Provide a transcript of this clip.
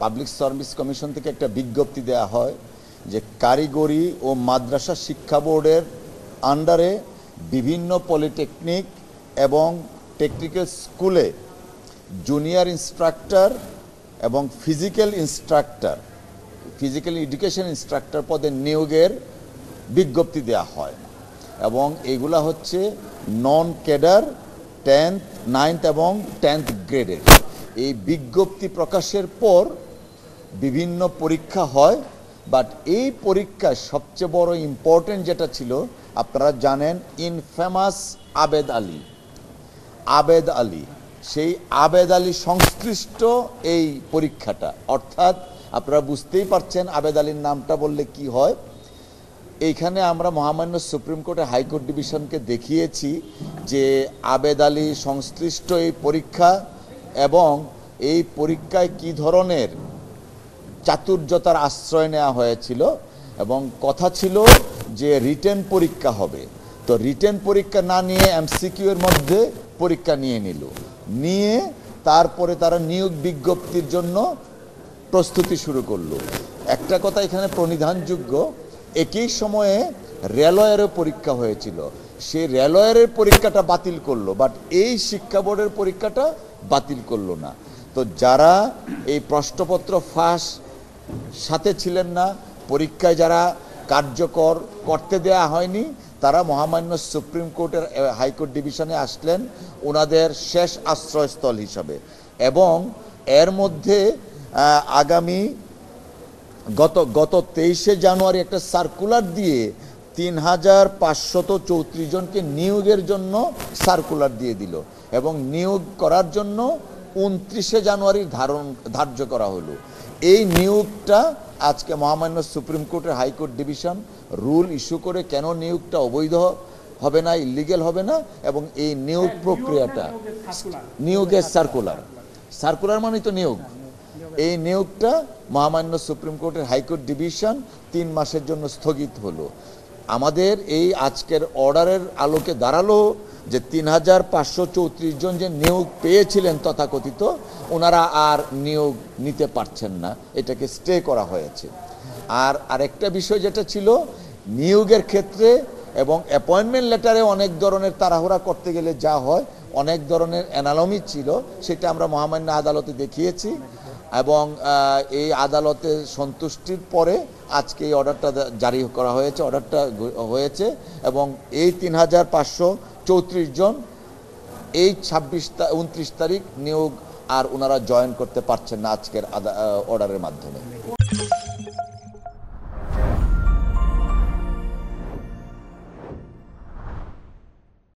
Public service commission থেকে একটা বিজ্ঞপ্তি দেওয়া হয় যে কারিগরি ও মাদ্রাসা শিক্ষা বোর্ডের আন্ডারে বিভিন্ন পলিটেকনিক এবং টেকনিক্যাল স্কুলে জুনিয়র ইনস্ট্রাক্টর এবং ফিজিক্যাল এডুকেশন ইনস্ট্রাক্টর পদে নিয়োগের বিজ্ঞপ্তি দেওয়া হয় এবং এগুলা হচ্ছে নন ক্যাডার 10th 9th এবং 10th গ্রেডের। এই বিজ্ঞপ্তি প্রকাশের পর বিভিন্ন পরীক্ষা হয়, বাট এই পরীক্ষায় সবচেয়ে বড় ইম্পর্টেন্ট যেটা ছিল, আপনারা জানেন ইনফেমাস আবেদ আলী সেই আবেদ আলী সংশ্লিষ্ট এই পরীক্ষাটা, অর্থাৎ আপনারা বুঝতেই পারছেন আবেদ আলীর নামটা বললে কি হয়। এইখানে আমরা মহামান্য সুপ্রিম কোর্টের হাইকোর্ট ডিভিশনকে দেখিয়েছি যে আবেদ আলী সংশ্লিষ্ট এই পরীক্ষা এবং এই পরীক্ষায় কি ধরনের চাতুর্যতার আশ্রয় নেওয়া হয়েছিল এবং কথা ছিল যে রিটেন পরীক্ষা হবে। তো রিটেন পরীক্ষা না নিয়ে এমসিকিউ এর মধ্যে পরীক্ষা নিয়ে তারপরে তারা নিয়োগ বিজ্ঞপ্তির জন্য প্রস্তুতি শুরু করলো। একটা কথা এখানে প্রণিধানযোগ্য, একই সময়ে রেলওয়েরও পরীক্ষা হয়েছিল, সেই রেলওয়ের পরীক্ষাটা বাতিল করলো, বাট এই শিক্ষা বোর্ডের পরীক্ষাটা বাতিল করলো না। তো যারা এই প্রশ্নপত্র ফাঁস সাথে ছিলেন না, পরীক্ষায় যারা কার্যকর করতে দেয়া হয়নি, তারা মহামান্য সুপ্রিম কোর্টের হাইকোর্ট ডিভিশনে আসলেন ওনাদের শেষ আশ্রয়স্থল হিসাবে। এবং এর মধ্যে আগামী গত 23শে জানুয়ারি একটা সার্কুলার দিয়ে 3534 জনকে নিয়োগের জন্য সার্কুলার দিয়ে দিল এবং নিয়োগ করার জন্য 29শে জানুয়ারি ধার্য করা হলো। এই নিয়োগটা আজকে মহামান্য সুপ্রিম কোর্টের হাইকোর্ট ডিভিশন রুল ইস্যু করে কেন নিয়োগটা অবৈধ হবে না, ইলিগেল হবে না, এবং এই নিয়োগ প্রক্রিয়াটা নিয়োগের সার্কুলার মানে তো নিয়োগ, এই নিয়োগটা মহামান্য সুপ্রিম কোর্টের হাইকোর্ট ডিভিশন 3 মাসের জন্য স্থগিত হলো। আমাদের এই আজকের অর্ডারের আলোকে দাঁড়ালো যে 3534 জন যে নিয়োগ পেয়েছিলেন তথাকথিত, ওনারা আর নিয়োগ নিতে পারছেন না, এটাকে স্টে করা হয়েছে। আর আরেকটা বিষয় যেটা ছিল নিয়োগের ক্ষেত্রে এবং অ্যাপয়েন্টমেন্ট লেটারে অনেক ধরনের তাড়াহুড়া করতে গেলে যা হয়, অনেক ধরনের অ্যানালমি ছিল, সেটা আমরা মহামান্য আদালতে দেখিয়েছি এবং এই আদালতের সন্তুষ্টির পরে আজকে এই অর্ডারটা জারি করা হয়েছে, অর্ডারটা হয়েছে এবং এই 3534 জন এই 29 তারিখ নিয়োগ আর ওনারা জয়েন করতে পারছেন না আজকের অর্ডারের মাধ্যমে।